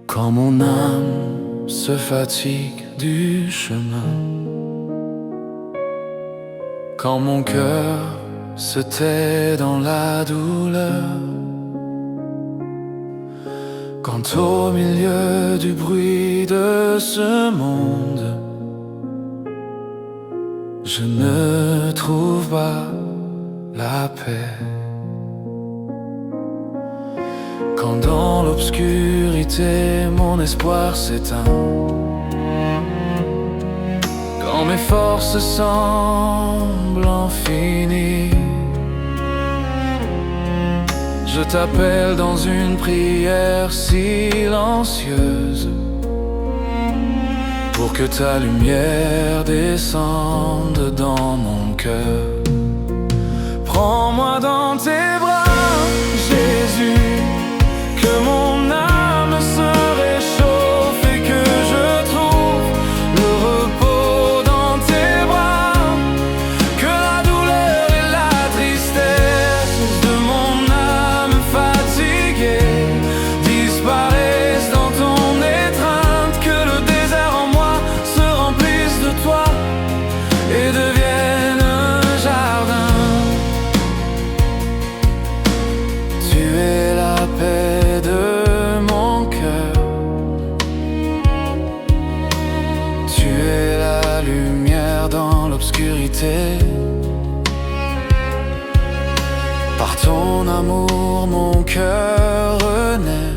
Quand mon âme se fatigue du chemin, quand mon cœur se tait dans la douleur, quand au milieu du bruit de ce monde, je ne trouve pas la paix. Quand dans l'obscurité mon espoir s'éteint, quand mes forces semblent infinies, je t'appelle dans une prière silencieuse, pour que ta lumière descende dans mon cœur. Prends-moi dans tes bras, Jésus, que mon âme se réchauffe et que je trouve le repos dans tes bras. Que la douleur et la tristesse de mon âme fatiguée disparaissent dans ton étreinte. Que le désert en moi se remplisse de toi et devienne un jardin. Tu es la paix de mon cœur, tu es la lumière dans l'obscurité. Par ton amour mon cœur renaît,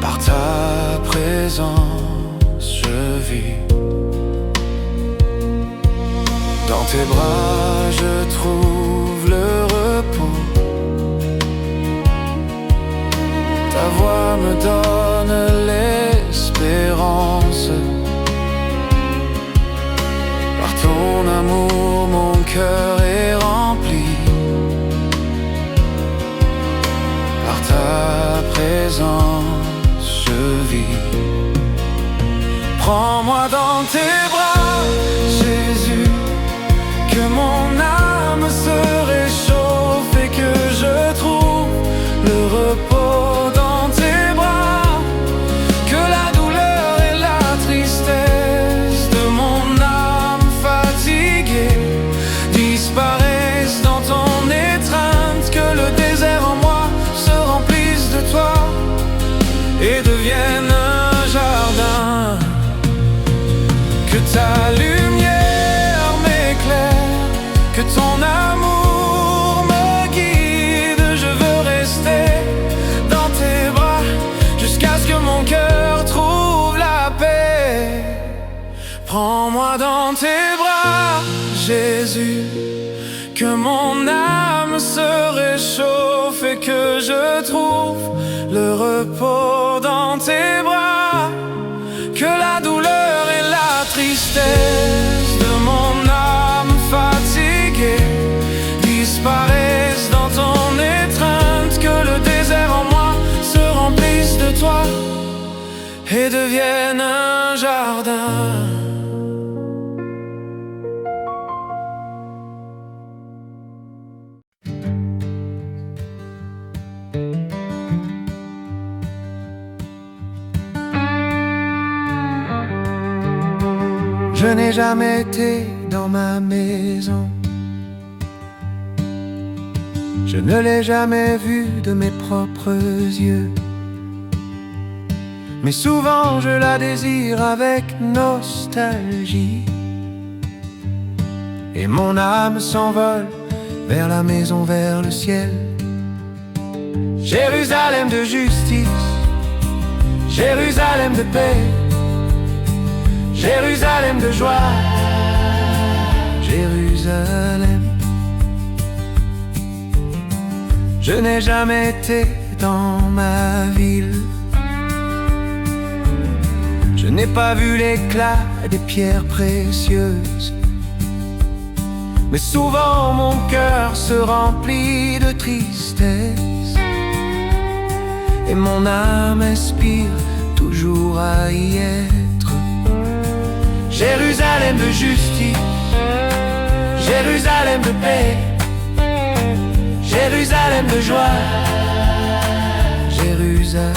par ta présence je vis. Dans tes bras je trouve le repos, ta voix me donne l'espérance. Par ton amour mon cœur est rempli, par ta présence je vis. Prends-moi dans tes bras, Jésus, que mon âme se réchauffe et que je trouve le repos dans tes bras. Que la douleur et la tristesse de mon âme fatiguée disparaissent dans ton étreinte. Que le désert en moi se remplisse de toi et devienne un jardin. Que ta lumière m'éclaire, que ton amour me guide. Je veux rester dans tes bras jusqu'à ce que mon cœur trouve la paix. Prends-moi dans tes bras, Jésus, que mon âme se réchauffe et que je trouve le repos dans tes bras. Que la douleur et la tristesse de mon âme fatiguée disparaissent dans ton étreinte. Que le désert en moi se remplisse de toi et devienne un jardin. Je n'ai jamais été dans ma maison, je ne l'ai jamais vue de mes propres yeux, mais souvent je la désire avec nostalgie. Et mon âme s'envole vers la maison, vers le ciel. Jérusalem de justice, Jérusalem de paix, Jérusalem de joie, Jérusalem. Je n'ai jamais été dans ma ville, je n'ai pas vu l'éclat des pierres précieuses, mais souvent mon cœur se remplit de tristesse. et mon âme aspire toujours à y être. Jérusalem de justice, Jérusalem de paix, Jérusalem de joie, Jérusalem.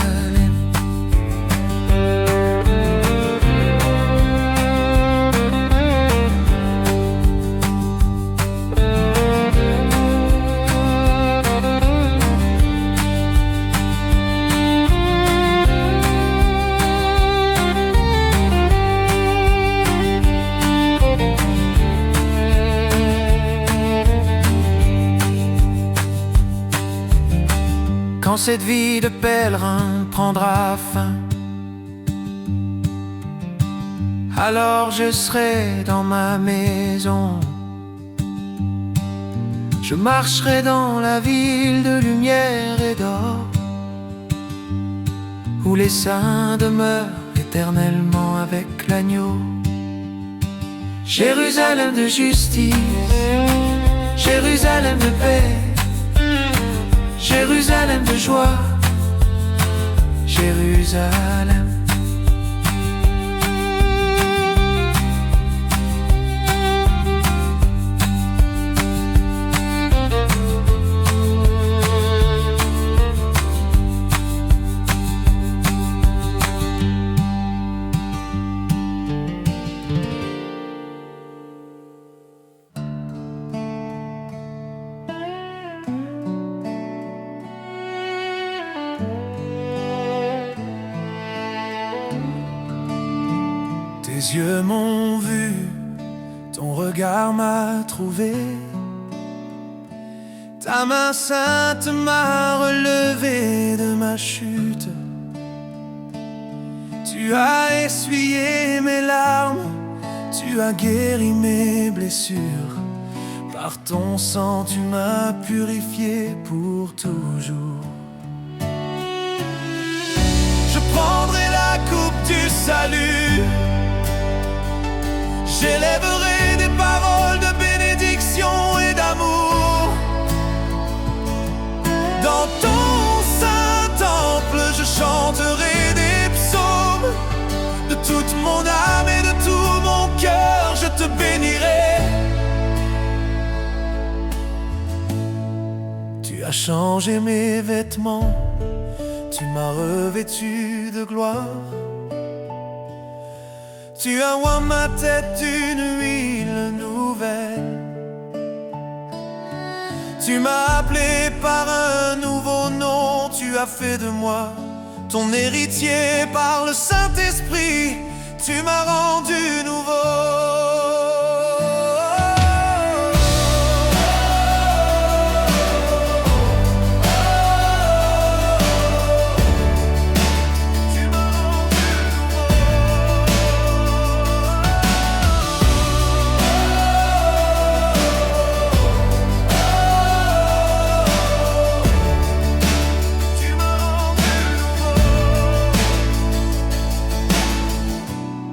Quand cette vie de pèlerin prendra fin, alors je serai dans ma maison. Je marcherai dans la ville de lumière et d'or, où les saints demeurent éternellement avec l'agneau. Jérusalem de justice, Jérusalem de paix, Jérusalem de joie, Jérusalem. Tes yeux m'ont vu, ton regard m'a trouvé, ta main sainte m'a relevé de ma chute. Tu as essuyé mes larmes, tu as guéri mes blessures. Par ton sang tu m'as purifié pour toujours. Je prendrai la coupe du salut, j'élèverai des paroles de bénédiction et d'amour. Dans ton saint temple, je chanterai des psaumes. De toute mon âme et de tout mon cœur, je te bénirai. Tu as changé mes vêtements, tu m'as revêtu de gloire. Tu as oint ma tête d'une huile nouvelle. Tu m'as appelé par un nouveau nom. Tu as fait de moi ton héritier par le Saint-Esprit. Tu m'as rendu nouveau.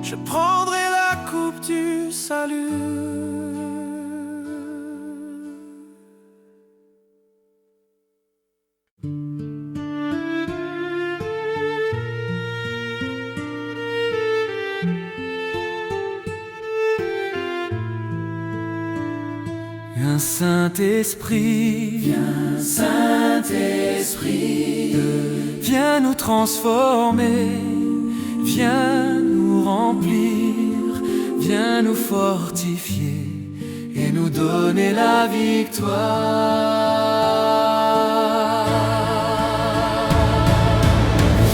Je prendrai la coupe du salut. Viens Saint-Esprit, viens Saint-Esprit, viens nous transformer, viens nous remplir, viens nous fortifier et nous donner la victoire.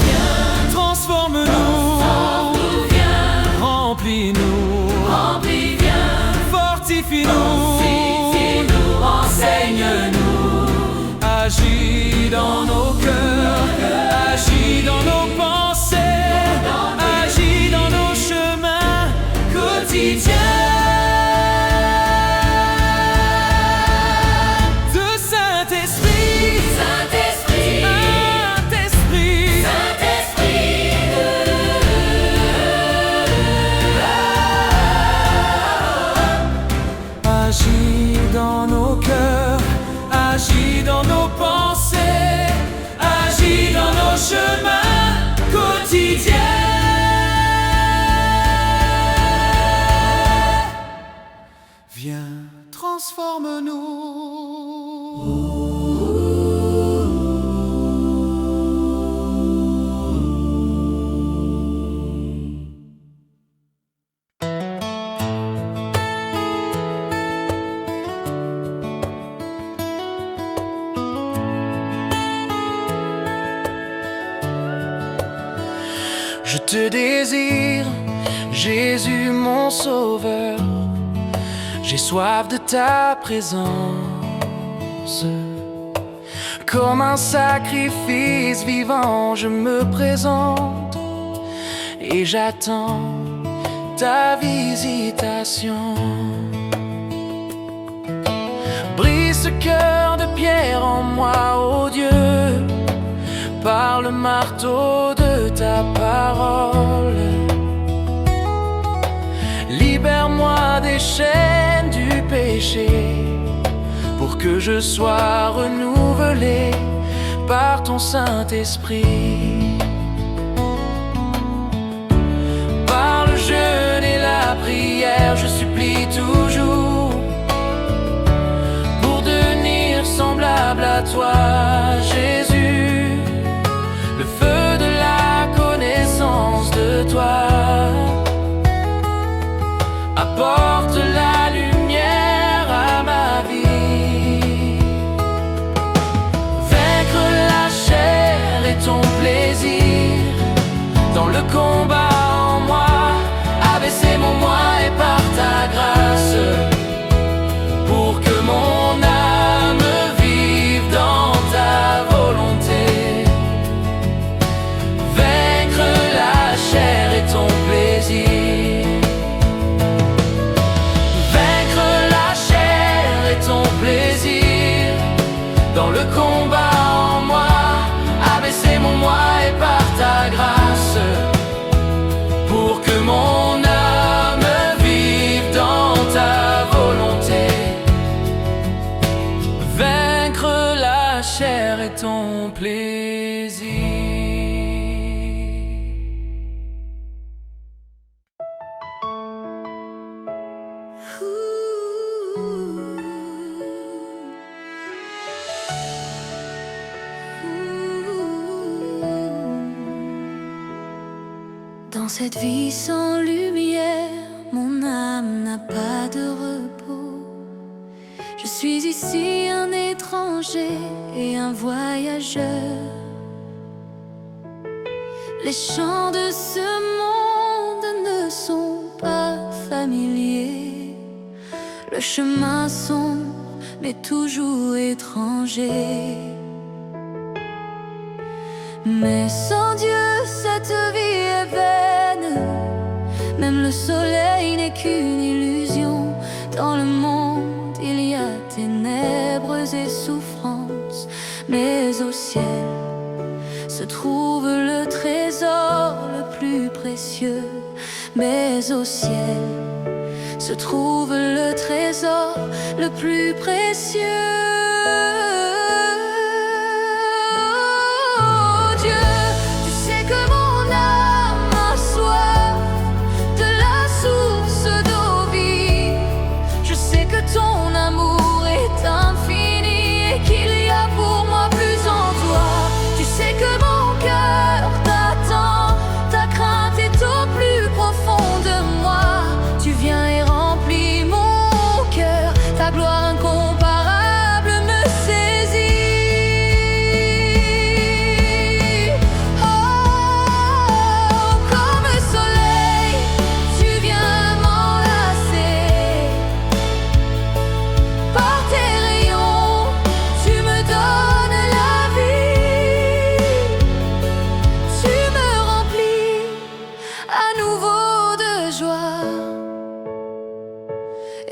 Viens, transforme-nous, viens, remplis-nous, viens, fortifie-nous, enseigne-nous, agis dans nos cœurs, agis dans nos pensées, agis dans nos chemins quotidiens. De Saint Je te désire, Jésus mon sauveur. J'ai soif de ta présence. Comme un sacrifice vivant, je me présente et j'attends ta visitation. Brise ce cœur de pierre en moi, ô Dieu, par le marteau de ta parole. Libère-moi des chaînes du péché, pour que je sois renouvelé par ton Saint-Esprit. Par le jeûne et la prière, je supplie toujours pour devenir semblable à toi, Jésus. Le feu de la connaissance de toi apporte la lumière à ma vie. Vaincre la chair est ton plaisir. Dans le combat en moi, abaisser mon moi et par ta grâce, pour que mon âme vive dans ta volonté. Vaincre la chair est ton plaisir. Vaincre la chair est ton plaisir. Dans le combat en moi, abaisser mon moi et par ta grâce, pour que mon âme vive dans ta volonté. Vaincre la chair est ton plaisir. Dans cette vie sans lumière, mon âme n'a pas de repos. Je suis ici un étranger et un voyageur. Les chants de ce monde ne sont pas familiers. Le chemin sombre mais toujours étranger. Mais sans Dieu, cette vie est vaine. Même le soleil n'est qu'une illusion. Dans le monde, il y a ténèbres et souffrances. Mais au ciel se trouve le trésor le plus précieux. Mais au ciel se trouve le trésor le plus précieux.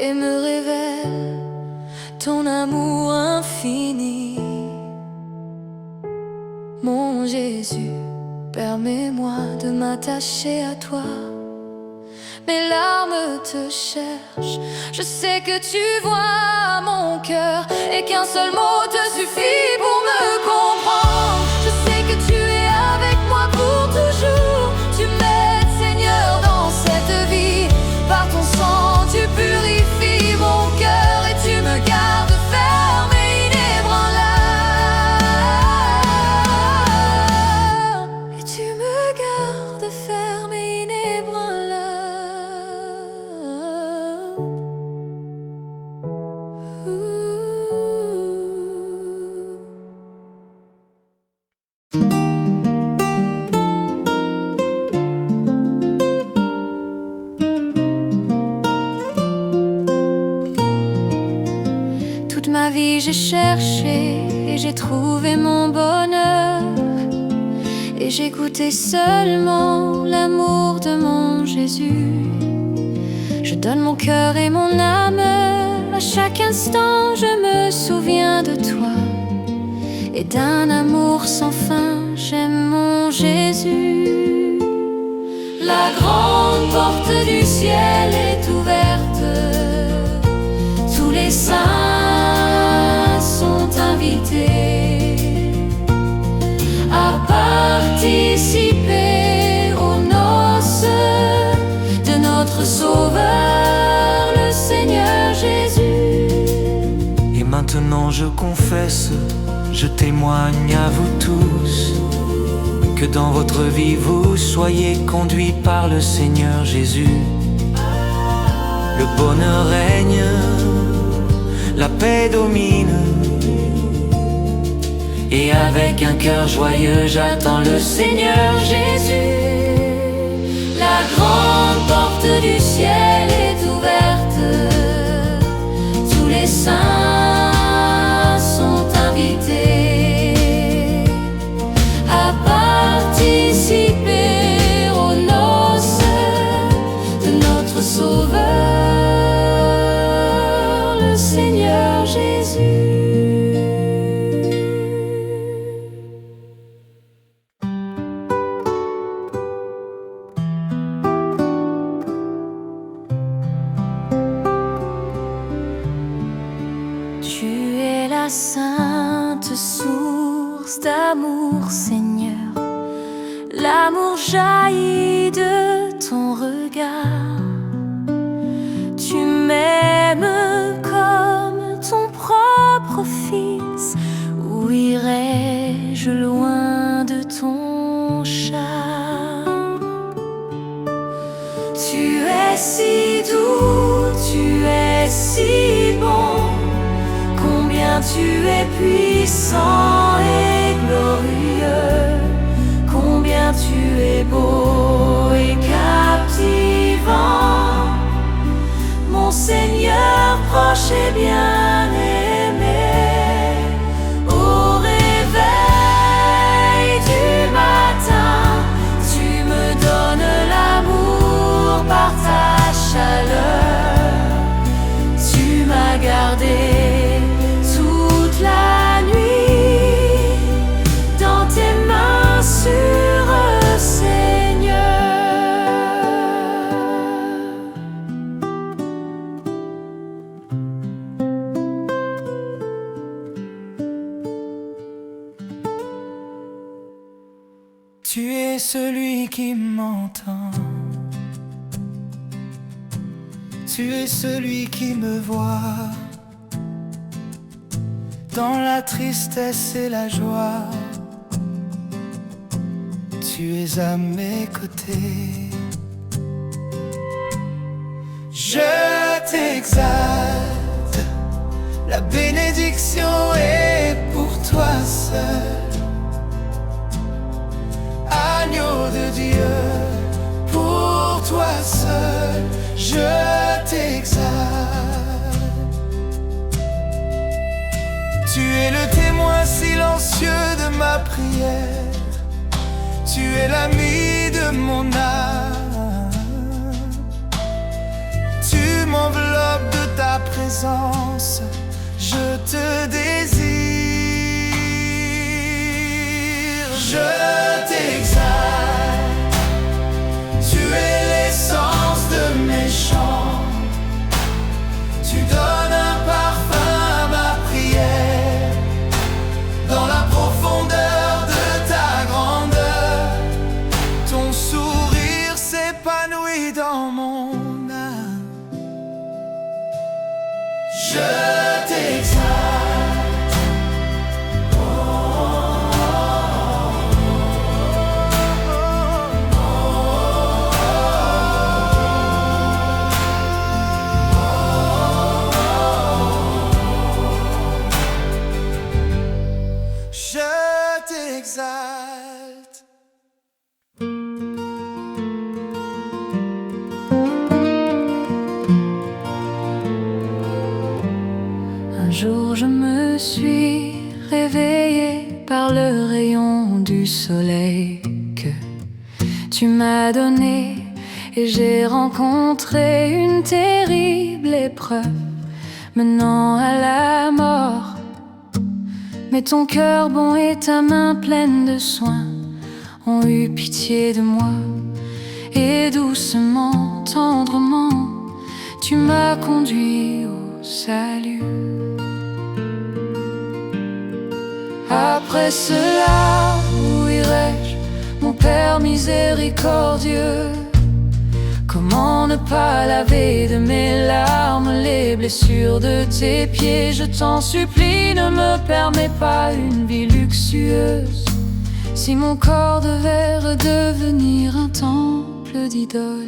Et me révèle ton amour infini. Mon Jésus, permets-moi de m'attacher à toi. Mes larmes te cherchent, je sais que tu vois mon cœur, et qu'un seul mot te suffit pour me comprendre. Je sais que tu es avec moi pour toujours. Tu m'aides, Seigneur, dans cette vie. Par ton sang, tu purifies mon cœur et tu me gardes ferme et inébranlable. Et tu me gardes ferme et inébranlable. vie j'ai cherché et j'ai trouvé mon bonheur. Et j'ai goûté seulement l'amour de mon Jésus. Je donne mon cœur et mon âme, à chaque instant je me souviens de toi. Et d'un amour sans fin, j'aime mon Jésus. La grande porte du ciel est ouverte, tous les saints sont invités à participer aux noces de notre Sauveur, le Seigneur Jésus. Et maintenant je confesse, je témoigne à vous tous, que dans votre vie vous soyez conduits par le Seigneur Jésus. Le bonheur règne, la paix domine, et avec un cœur joyeux j'attends le Seigneur Jésus. La grande porte du ciel est ouverte, tous les saints sont invités à participer aux noces de notre Sauveur, le Seigneur Jésus. Tu es la sainte source d'amour, Seigneur. L'amour jaillit de ton regard. Tu m'aimes comme ton propre fils. Où irais-je loin de ton charme? Tu es si doux, tu es si bon. Combien tu es puissant et glorieux, combien tu es beau et captivant, mon Seigneur proche et bien-aimé. Au réveil du matin, tu me donnes l'amour par ta chaleur. Tu m'as gardé la nuit dans tes mains sûres, Seigneur. Tu es celui qui m'entend, tu es celui qui me voit dans la tristesse et la joie. Tu es à mes côtés. Je t'exalte, la bénédiction est pour toi seul. Agneau de Dieu, pour toi seul, je t'exalte. Tu es le témoin silencieux de ma prière. Tu es l'ami de mon âme. Tu m'enveloppes de ta présence. Je te désire. Je t'exalte. Tu es l'essence de mes chants. Tu donnes un parfum à ma prière. Dans la profondeur de ta grandeur, ton sourire s'épanouit dans mon âme. Je t'exalte. Oh, oh, oh, oh. tu m'as donné, et j'ai rencontré une terrible épreuve menant à la mort. Mais ton cœur bon et ta main pleine de soins ont eu pitié de moi, et doucement, tendrement, tu m'as conduit au salut. Après cela, où irai-je, mon Père miséricordieux? Comment ne pas laver de mes larmes les blessures de tes pieds? Je t'en supplie, ne me permets pas une vie luxueuse. Si mon corps devait redevenir un temple d'idoles.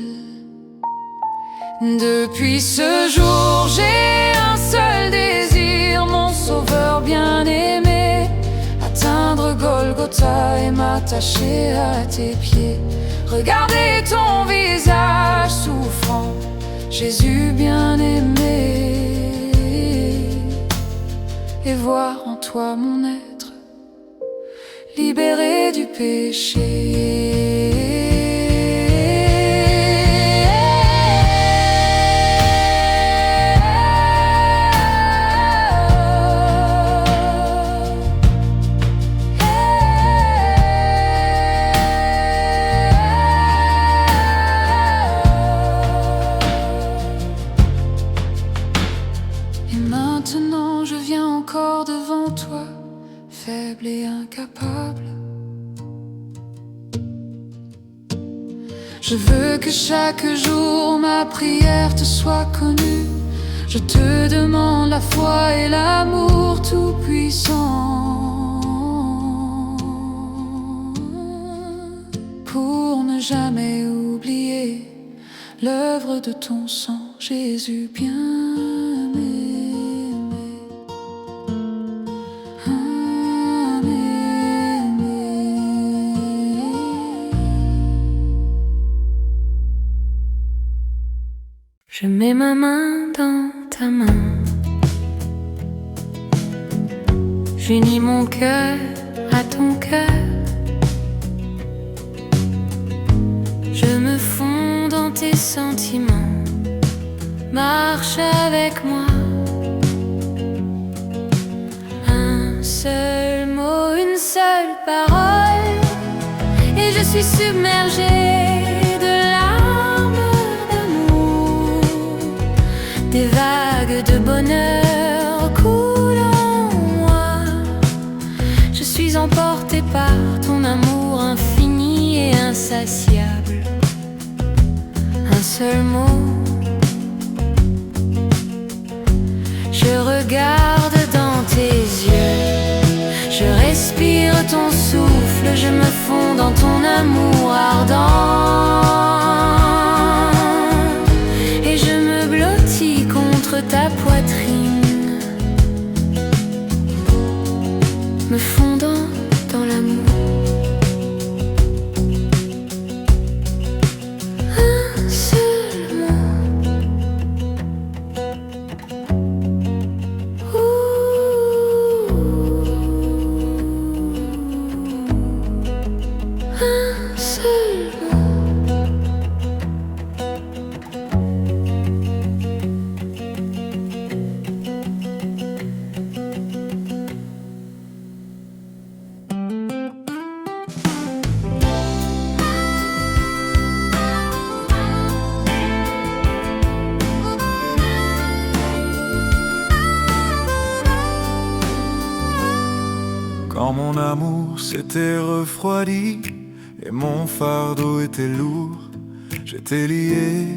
Depuis ce jour, j'ai un seul désir, mon sauveur bien-aimé, atteindre Golgotha et m'attacher à tes pieds. Regarder ton visage souffrant, Jésus bien-aimé, et voir en toi mon être libéré du péché. Maintenant je viens encore devant toi, faible et incapable. Je veux que chaque jour ma prière te soit connue. Je te demande la foi et l'amour tout-puissant, pour ne jamais oublier l'œuvre de ton sang, Jésus bien-aimé. Je mets ma main dans ta main, j'unis mon cœur à ton cœur, je me fonds dans tes sentiments, marche avec moi. Un seul mot, une seule parole, et je suis submergée des vagues de bonheur coulent en moi. Je suis emportée par ton amour infini et insatiable. Un seul mot, je regarde dans tes yeux, je respire ton souffle, je me fonds dans ton amour ardent. Ta poitrine, me fondant dans l'amour. Un seul mot, un seul mot. Quand mon amour s'était refroidi et mon fardeau était lourd, j'étais lié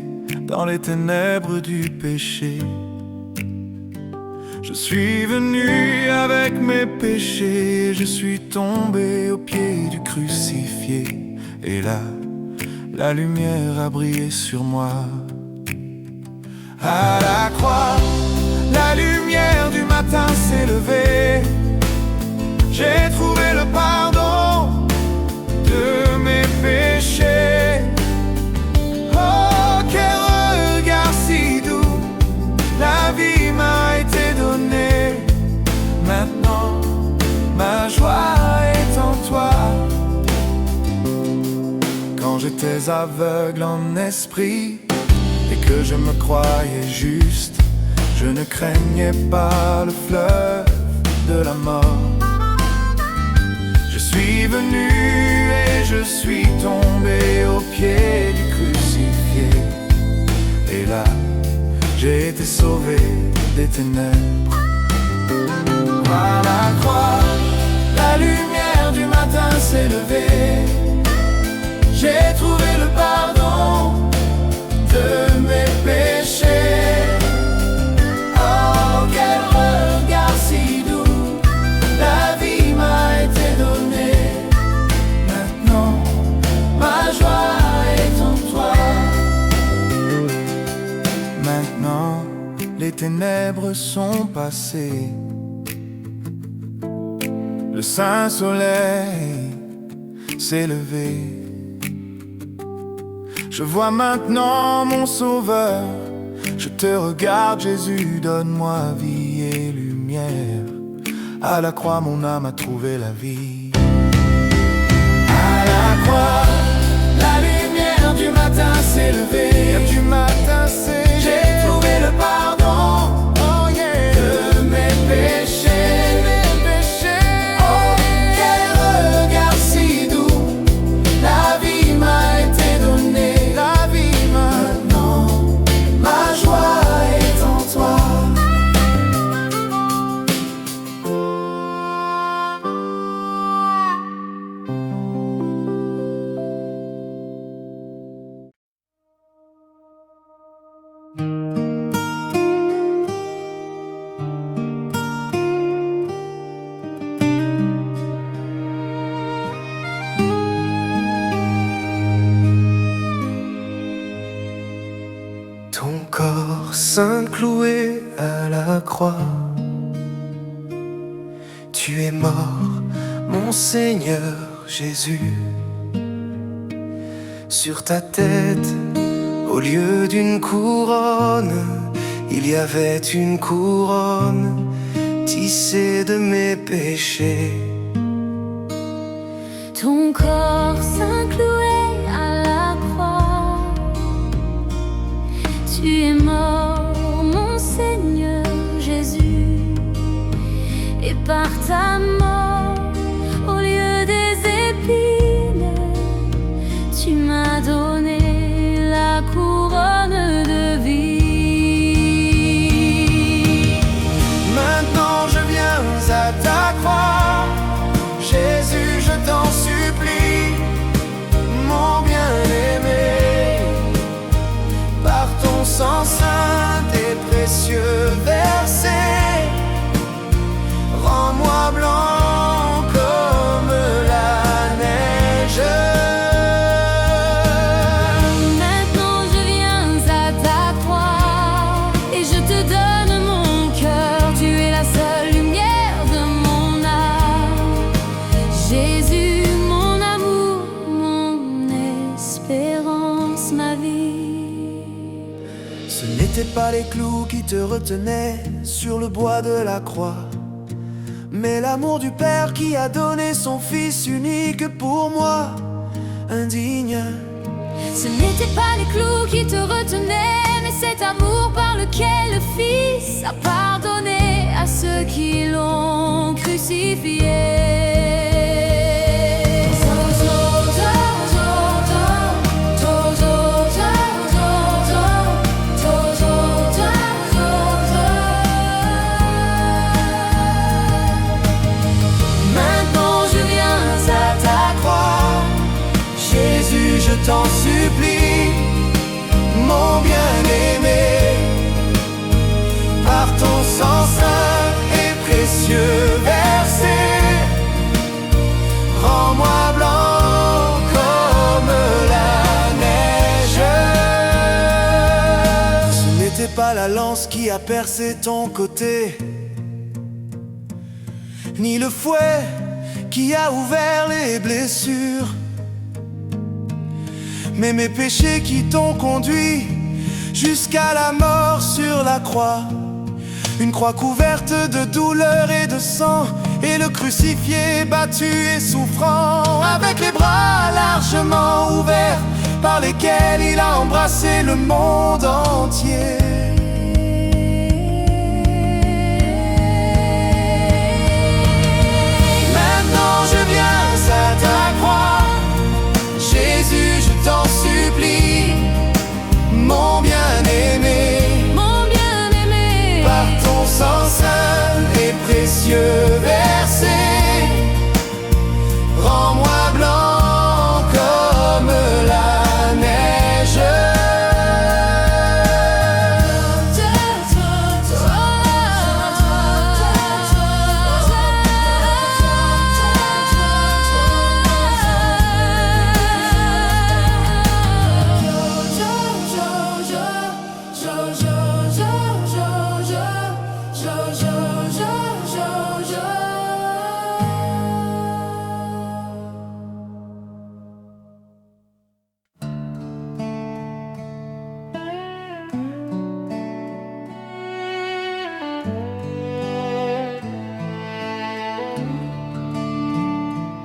dans les ténèbres du péché. Je suis venu avec mes péchés, je suis tombé aux pieds du crucifié. Et là, la lumière a brillé sur moi. À la croix, la lumière du matin s'est levée. J'ai trouvé le pardon de mes péchés. Oh, quel regard si doux, la vie m'a été donnée. Maintenant, ma joie est en toi. Quand j'étais aveugle en esprit et que je me croyais juste, je ne craignais pas le fleuve de la mort. Je suis venu et je suis tombé aux pieds du crucifié. Et là, j'ai été sauvé des ténèbres. À la croix, la lumière du matin s'est levée. J'ai trouvé le pardon de mes péchés. Oh, quel regard si doux, la vie m'a été donnée. Maintenant, ma joie est en toi. Maintenant, les ténèbres sont passées. Le saint soleil s'est levé. Je vois maintenant mon sauveur. Je te regarde Jésus, donne-moi vie et lumière. À la croix mon âme a trouvé la vie. À la croix, la lumière du matin s'est levée. Du matin c'est j'ai trouvé le pardon, oh yeah, de mes péchés. Oh, quel regard si doux, la vie m'a été donnée. La vie maintenant, ma joie est en toi. Ton corps saint cloué à la croix, tu es mort, mon Seigneur Jésus. Sur ta tête, au lieu d'une couronne, il y avait une couronne tissée de mes péchés. Ton corps saint cloué à la croix, tu es mort, mon Seigneur Jésus. Et par ta mort, au lieu des épines, tu m'as donné la couronne de vie. Maintenant je viens à ta croix, Jésus, je t'en supplie, mon bien-aimé. Par ton sang saint et précieux versé, rends-moi blanc comme la neige. Maintenant je viens à ta croix et je te donne mon cœur. Tu es la seule lumière de mon âme. Jésus, mon amour, mon espérance, ma vie. Ce n'étaient pas les clous qui te retenaient sur le bois de la croix, mais l'amour du Père qui a donné son Fils unique pour moi, indigne. Ce n'étaient pas les clous qui te retenaient, mais cet amour par lequel le Fils a pardonné à ceux qui l'ont crucifié. Je t'en supplie, mon bien-aimé, par ton sang saint et précieux versé, rends-moi blanc comme la neige. Ce n'était pas la lance qui a percé ton côté, ni le fouet qui a ouvert les blessures, mais mes péchés qui t'ont conduit jusqu'à la mort sur la croix. Une croix couverte de douleur et de sang, et le crucifié battu et souffrant, avec les bras largement ouverts, lesquels il a embrassé le monde entier. Maintenant je viens à ta croix, Jésus, je t'en supplie, mon bien-aimé, par ton sang saint et précieux versé, rends-moi blanc comme la neige.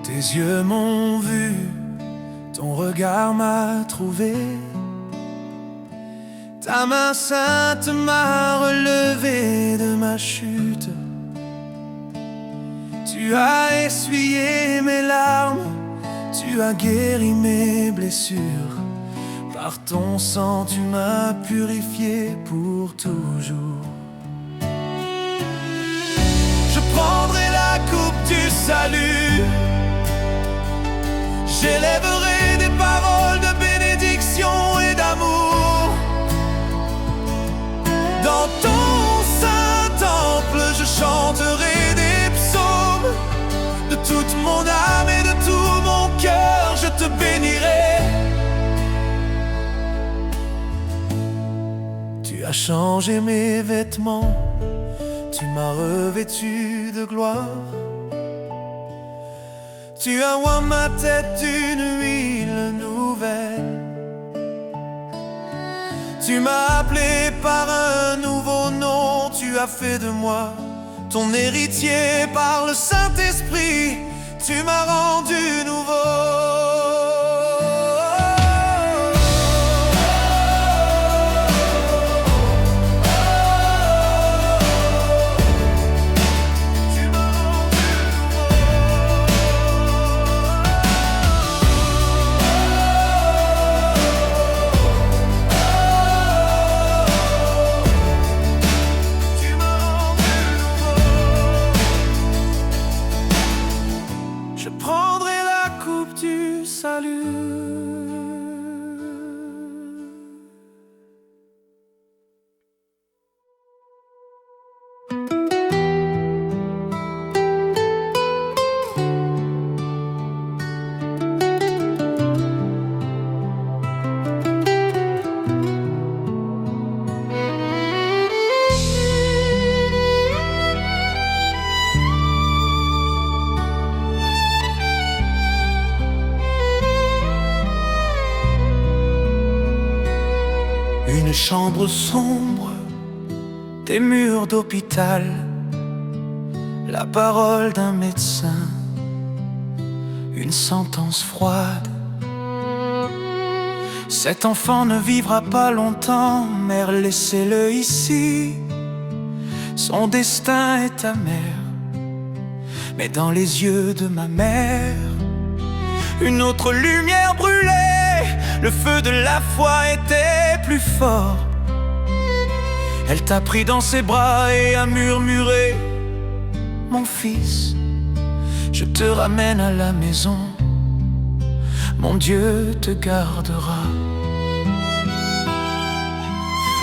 Tes yeux m'ont vu, ton regard m'a trouvé, ta main sainte m'a relevé de ma chute. Tu as essuyé mes larmes, tu as guéri mes blessures. Par ton sang tu m'as purifié pour toujours. Je prendrai la coupe du salut, j'élèverai des paroles de bénédiction et d'amour. Dans ton saint temple, je chanterai des psaumes. De toute mon âme et de tout mon cœur, je te bénirai. Tu as changé mes vêtements, tu m'as revêtu de gloire. Tu as oint ma tête d'une huile nouvelle. Tu m'as appelé par un nouveau nom. Tu as fait de moi ton héritier par le Saint-Esprit. Tu m'as rendu nouveau. Je prendrai la coupe du salut. Une chambre sombre, des murs d'hôpital, la parole d'un médecin, une sentence froide. Cet enfant ne vivra pas longtemps, mère, laissez-le ici. Son destin est amer, mais dans les yeux de ma mère, une autre lumière brûlait. Le feu de la foi était plus fort. Elle t'a pris dans ses bras et a murmuré: mon fils, je te ramène à la maison. Mon Dieu te gardera.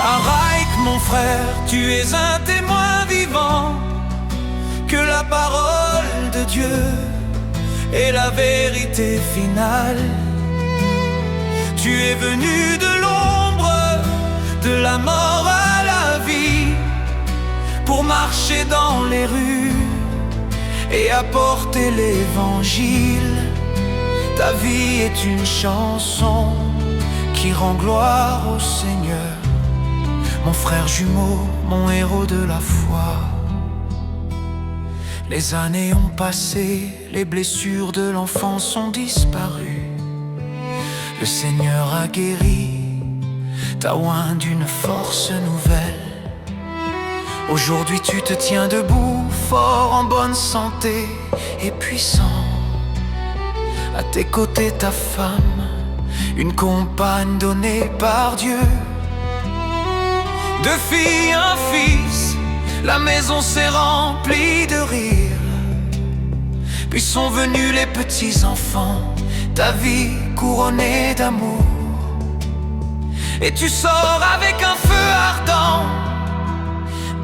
Araïk, mon frère, tu es un témoin vivant que la parole de Dieu est la vérité finale. Tu es venu de l'ombre, de la mort à la vie, pour marcher dans les rues et apporter l'évangile. Ta vie est une chanson qui rend gloire au Seigneur. Mon frère jumeau, mon héros de la foi. Les années ont passé, les blessures de l'enfance ont disparu. Le Seigneur a guéri ta oint d'une force nouvelle. Aujourd'hui tu te tiens debout, fort, en bonne santé et puissant. À tes côtés ta femme, une compagne donnée par Dieu. Deux filles, un fils, la maison s'est remplie de rire. Puis sont venus les petits enfants, ta vie couronnée d'amour. Et tu sors avec un feu ardent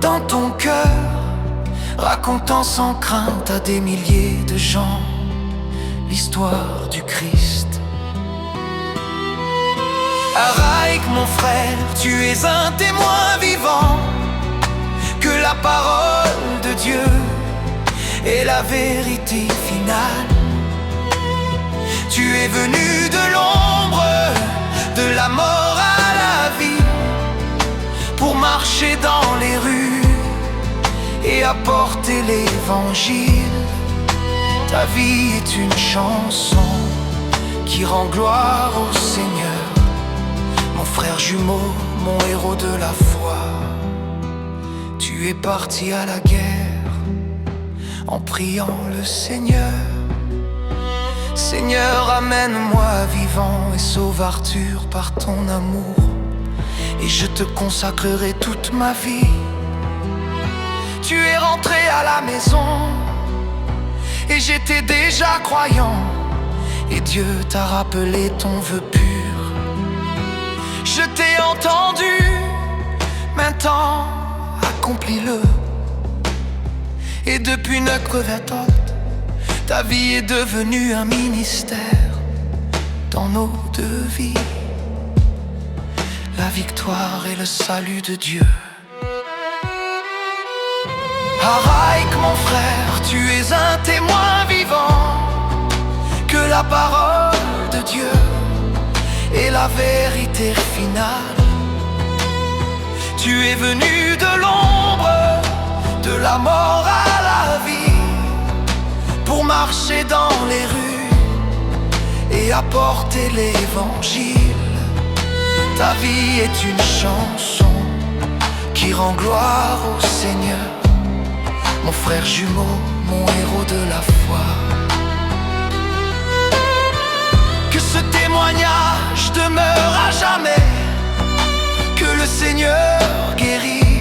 dans ton cœur, racontant sans crainte à des milliers de gens l'histoire du Christ. Araïk, mon frère, tu es un témoin vivant que la parole de Dieu est la vérité finale. Tu es venu de l'ombre, de la mort à la vie, pour marcher dans les rues et apporter l'évangile. Ta vie est une chanson qui rend gloire au Seigneur. Mon frère jumeau, mon héros de la foi, tu es parti à la guerre en priant le Seigneur. Seigneur, amène-moi vivant et sauve Arthur par ton amour, et je te consacrerai toute ma vie. Tu es rentré à la maison et j'étais déjà croyant, et Dieu t'a rappelé ton vœu pur. Je t'ai entendu, maintenant accomplis-le. Et depuis notre révolte, ta vie est devenue un ministère dans nos deux vies, la victoire et le salut de Dieu. Araïk, mon frère, tu es un témoin vivant que la parole de Dieu est la vérité finale. Tu es venu de l'ombre, de la mort à la vie, pour marcher dans les rues et apporter l'évangile. Ta vie est une chanson qui rend gloire au Seigneur. Mon frère jumeau, mon héros de la foi. Que ce témoignage demeure à jamais, que le Seigneur guérit,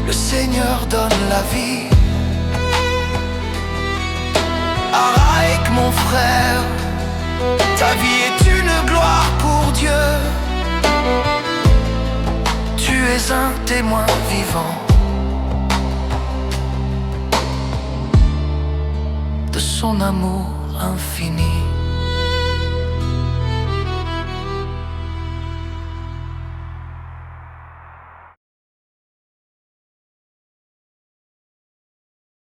le Seigneur donne la vie. Araïk, mon frère, ta vie est une gloire pour Dieu. Tu es un témoin vivant de son amour infini.